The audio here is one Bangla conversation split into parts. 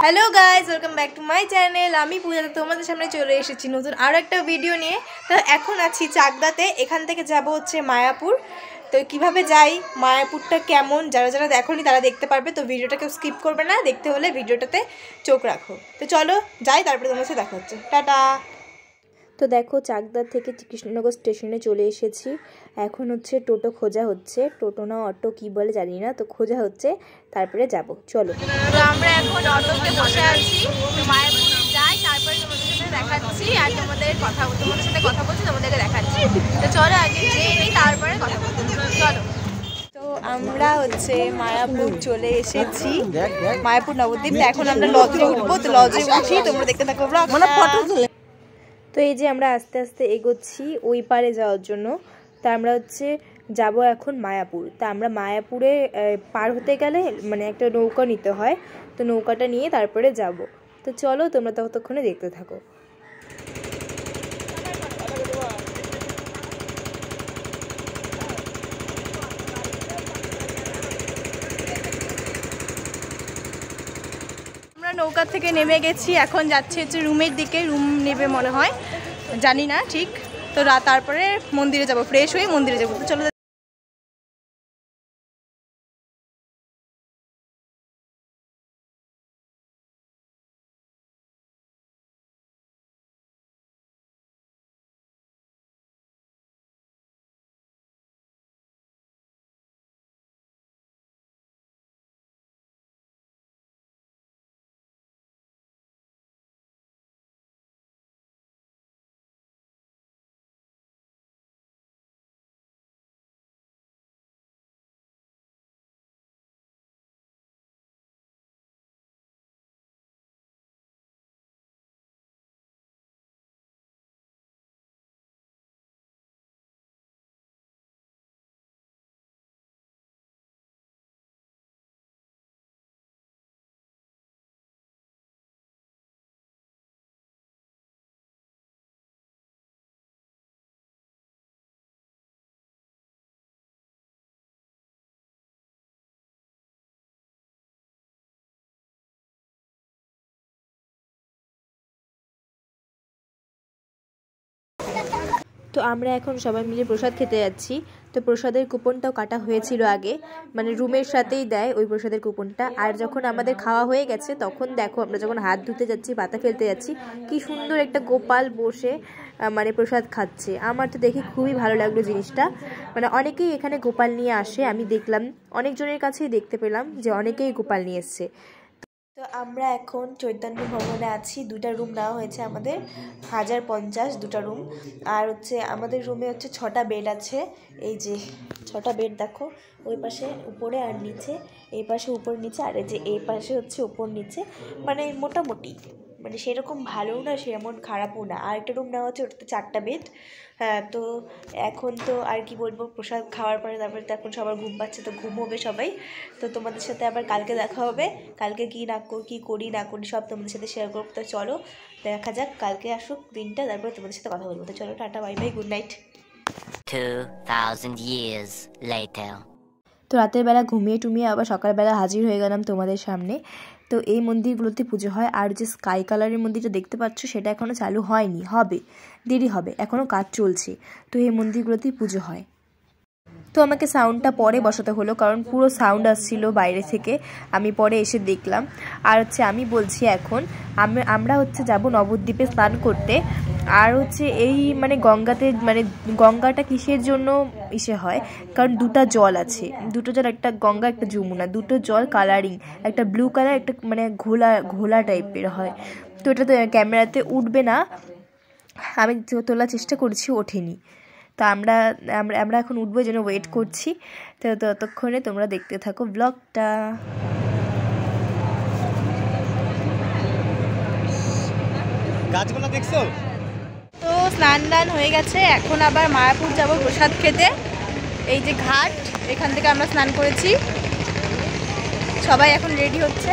Hello guys welcome back to my channel. आमी पूजा तुम्हारे सामने चले एसेছি নতুন আর একটা ভিডিও নিয়ে। তো এখন আছি চাকদাতে, এখান থেকে যাব হচ্ছে মায়াপুর। তো কিভাবে যাই, মায়াপুরটা কেমন, যারা যারা দেখোনি তারা দেখতে পারবে। তো ভিডিওটাকে স্কিপ করবে না, দেখতে হলে ভিডিওটাতে চোখ রাখো। তো চলো যাই, তারপরে তোমার সাথে দেখা হচ্ছে। টাটা। তো দেখো চাকদা থেকে কৃষ্ণনগর স্টেশনে চলে এসেছি। এখন হচ্ছে টোটো খোঁজা হচ্ছে, টোটো না অটো কি বলে জানি না, তো খোঁজা হচ্ছে, তারপরে যাব। চলো। তো আমরা এখন অটোতে বসে আছি, মায়াপুর যাই, তারপরে তোমাদের সাথে দেখাচ্ছি আর তোমাদের সাথে কথা বলছি, তোমাদেরকে দেখাচ্ছি। তো চলো আগে যেয়ে নিই, তারপরে কথা বলছি। চলো। তো আমরা হচ্ছে মায়াপুর চলে এসেছি, মায়াপুর নবদ্বীপ। এখন আমরা লজে উঠবো, তো লজে উঠি, তোমরা দেখতে থাকো ব্লগ। তো এই যে আমরা আস্তে আস্তে এগোচ্ছি ওই পারে যাওয়ার জন্য। তা আমরা হচ্ছে যাব এখন মায়াপুর। তা আমরা মায়াপুরে পার হতে গেলে মানে একটা নৌকা নিতে হয়, তো নৌকাটা নিয়ে তারপরে যাব। তো চলো তোমরা ততক্ষণে দেখতে থাকো। আমরা নৌকা থেকে নেমে গেছি, এখন যাচ্ছি হচ্ছে রুমের দিকে। রুম নেবে মনে হয়, জানি না ঠিক। তো তারপরে মন্দিরে যাব, ফ্রেশ হয়ে মন্দিরে যাবো। তো চলো। তো আমরা এখন সবাই মিলে প্রসাদ খেতে যাচ্ছি। তো প্রসাদের কুপনটাও কাটা হয়েছিল আগে, মানে রুমের সাথেই দেয় ওই প্রসাদের কুপনটা। আর যখন আমাদের খাওয়া হয়ে গেছে তখন দেখো আমরা যখন হাত ধুতে যাচ্ছি, পাতা ফেলতে যাচ্ছি, কি সুন্দর একটা গোপাল বসে মানে প্রসাদ খাচ্ছে। আমার তো দেখে খুবই ভালো লাগলো জিনিসটা। মানে অনেকেই এখানে গোপাল নিয়ে আসে, আমি দেখলাম অনেকজনের কাছেই দেখতে পেলাম যে অনেকেই গোপাল নিয়ে এসছে। তো আমরা এখন চৈতন্য ভবনে আছি। দুটা রুম নেওয়া হয়েছে আমাদের, 1050 দুটা রুম। আর হচ্ছে আমাদের রুমে হচ্ছে 6টা বেড আছে। এই যে 6টা বেড দেখো, ওই পাশে উপরে আর নিচে, এই পাশে উপর নিচে, আর এই যে এই পাশে হচ্ছে উপর নিচে। মানে মোটামুটি, মানে সেরকম ভালোও না সেরকম খারাপও না। আর একটা রুম নেওয়া হচ্ছে, ওটাতে 4টা বেড। হ্যাঁ, তো এখন তো আর কি বলবো, প্রসাদ খাওয়ার পরে তারপরে তো এখন সবার ঘুম পাচ্ছে, তো ঘুম হবে সবাই। তো তোমাদের সাথে আবার কালকে দেখা হবে, কালকে কী করি না করি সব তোমাদের সাথে শেয়ার করবো। তো চলো দেখা যাক, কালকে আসুক দিনটা, তারপরে তোমাদের সাথে কথা বলবো। তো চলো tata, bye bye, good night. 2000 years later. তো রাতের বেলা ঘুমিয়ে টুমিয়ে আবার সকালবেলা হাজির হয়ে গেলাম তোমাদের সামনে। তো এই মন্দিরগুলোতে পুজো হয়। আর যে স্কাই কালারের মন্দিরটা দেখতে পাচ্ছ সেটা এখনও চালু হয়নি, হবে, দেরি হবে, এখনও কাজ চলছে। তো এই মন্দিরগুলোতেই পুজো হয়। তো আমাকে সাউন্ডটা পরে বসাতে হলো, কারণ পুরো সাউন্ড আসছিল বাইরে থেকে, আমি পরে এসে দেখলাম। আর হচ্ছে আমি বলছি এখন আমরা হচ্ছে যাব নবদ্বীপে স্নান করতে। আর হচ্ছে এই মানে গঙ্গাতে, মানে গঙ্গাটা কিসের জন্য ইসে হয়, কারণ দুটো জল আছে, দুটো জল, একটা গঙ্গা একটা যমুনা, দুটো জল কালারিং, একটা ব্লু কালার, একটা মানে ঘোলা ঘোলা টাইপের হয়। তো এটা তো ক্যামেরাতে উঠবে না, আমি তোলার চেষ্টা করছি, ওঠেনি। তো আমরা এখন উঠবো, যেন ওয়েট করছি। তো ততক্ষণে তোমরা দেখতে থাকো ব্লগটা। গাছগুলো দেখছো? তো স্নান দান হয়ে গেছে, এখন আবার মায়াপুর যাব প্রসাদ খেতে। এই যে ঘাট, এখান থেকে আমরা স্নান করেছি, সবাই এখন রেডি হচ্ছে।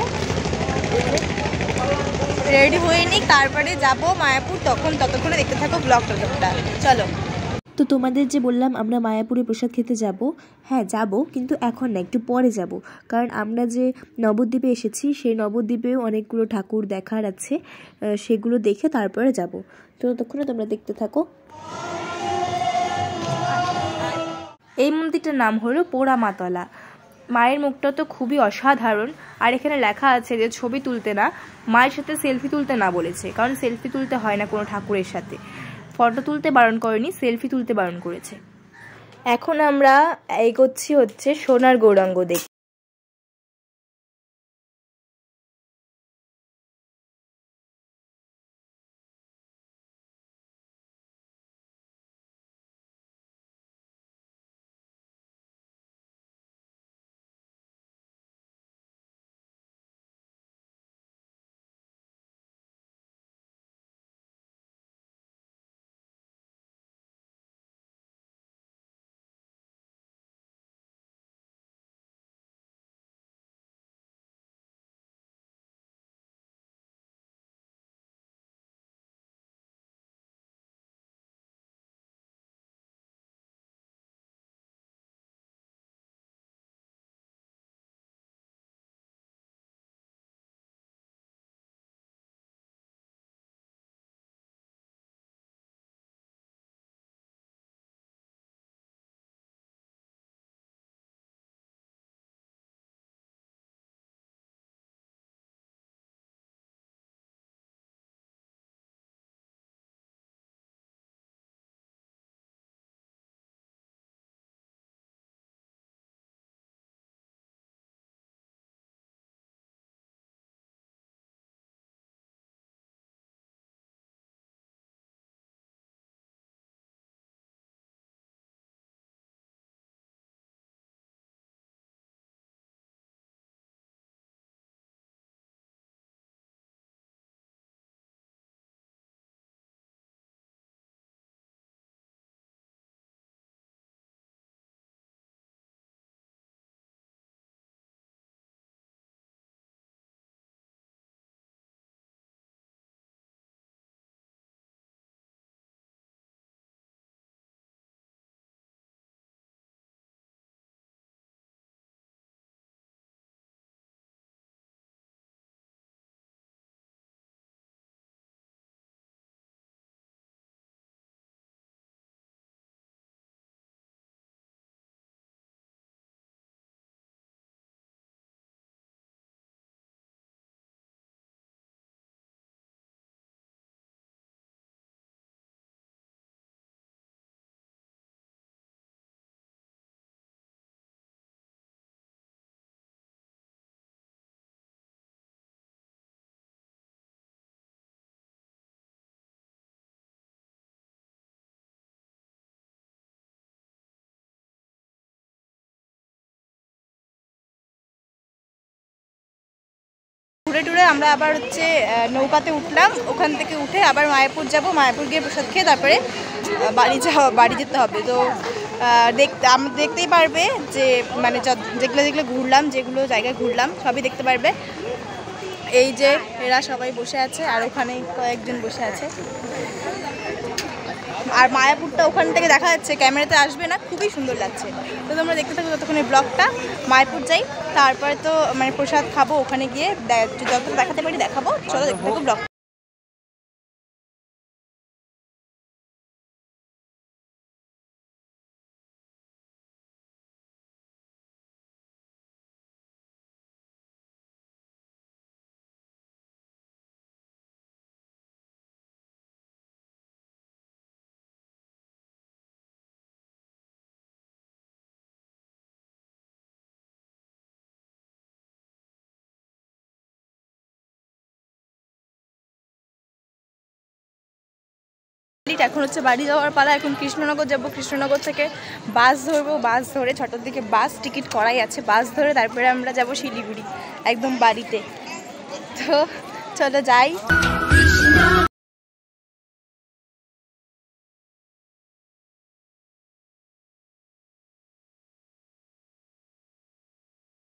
রেডি হয়ে নিক, তারপরে যাব মায়াপুর, ততক্ষণে দেখতে থাকো ব্লগটা। চলো। তো তোমাদের যে বললাম আমরা মায়াপুরে প্রসাদ খেতে যাব, হ্যাঁ যাব, কিন্তু এখন না, একটু পরে যাব, কারণ আমরা যে নবদ্বীপে এসেছি সেই নবদ্বীপেও অনেকগুলো ঠাকুর দেখার আছে, সেগুলো দেখে তারপরে যাব। তো ততক্ষণে তোমরা দেখতে থাকো। এই মন্দিরটার নাম হলো পোড়ামাতলা। মায়ের মুখটা তো খুবই অসাধারণ, আর এখানে লেখা আছে যে ছবি তুলতে না, মায়ের সাথে সেলফি তুলতে না বলেছে, কারণ সেলফি তুলতে হয় না কোনো ঠাকুরের সাথে। ফটো তুলতে বারণ করেনি, সেলফি তুলতে বারণ করেছে। এখন আমরা এগোচ্ছি হচ্ছে সোনার গৌরাঙ্গ দেখে। ঘুরে টুরে আমরা আবার হচ্ছে নৌকাতে উঠলাম, ওখান থেকে উঠে আবার মায়াপুর যাব, মায়াপুর গিয়ে প্রসাদ খেয়ে তারপরে বাড়ি যেতে হবে। তো দেখতেই পারবে যে মানে যেগুলো ঘুরলাম, যেগুলো জায়গায় ঘুরলাম সবই দেখতে পারবে। এই যে এরা সবাই বসে আছে, আর ওখানে কয়েকজন বসে আছে, আর মায়াপুরটা ওখান থেকে দেখা যাচ্ছে, ক্যামেরাতে আসবে না, খুবই সুন্দর লাগছে। তো তোমরা দেখতে থাকো ততক্ষণ এই ব্লগটা। মায়াপুর যাই, তারপরে তো মানে প্রসাদ খাবো, ওখানে গিয়ে যতটা দেখাতে পারি দেখাবো। চলো দেখতে থাকো ব্লগ। এখন হচ্ছে বাড়ি যাওয়ার পালা। এখন কৃষ্ণনগর যাব, কৃষ্ণনগর থেকে বাস ধরবো, বাস ধরে 6টার দিকে বাস টিকিট করাই আছে, বাস ধরে তারপরে আমরা যাব শিলিগুড়ি একদম বাড়িতে। তো চলো যাই।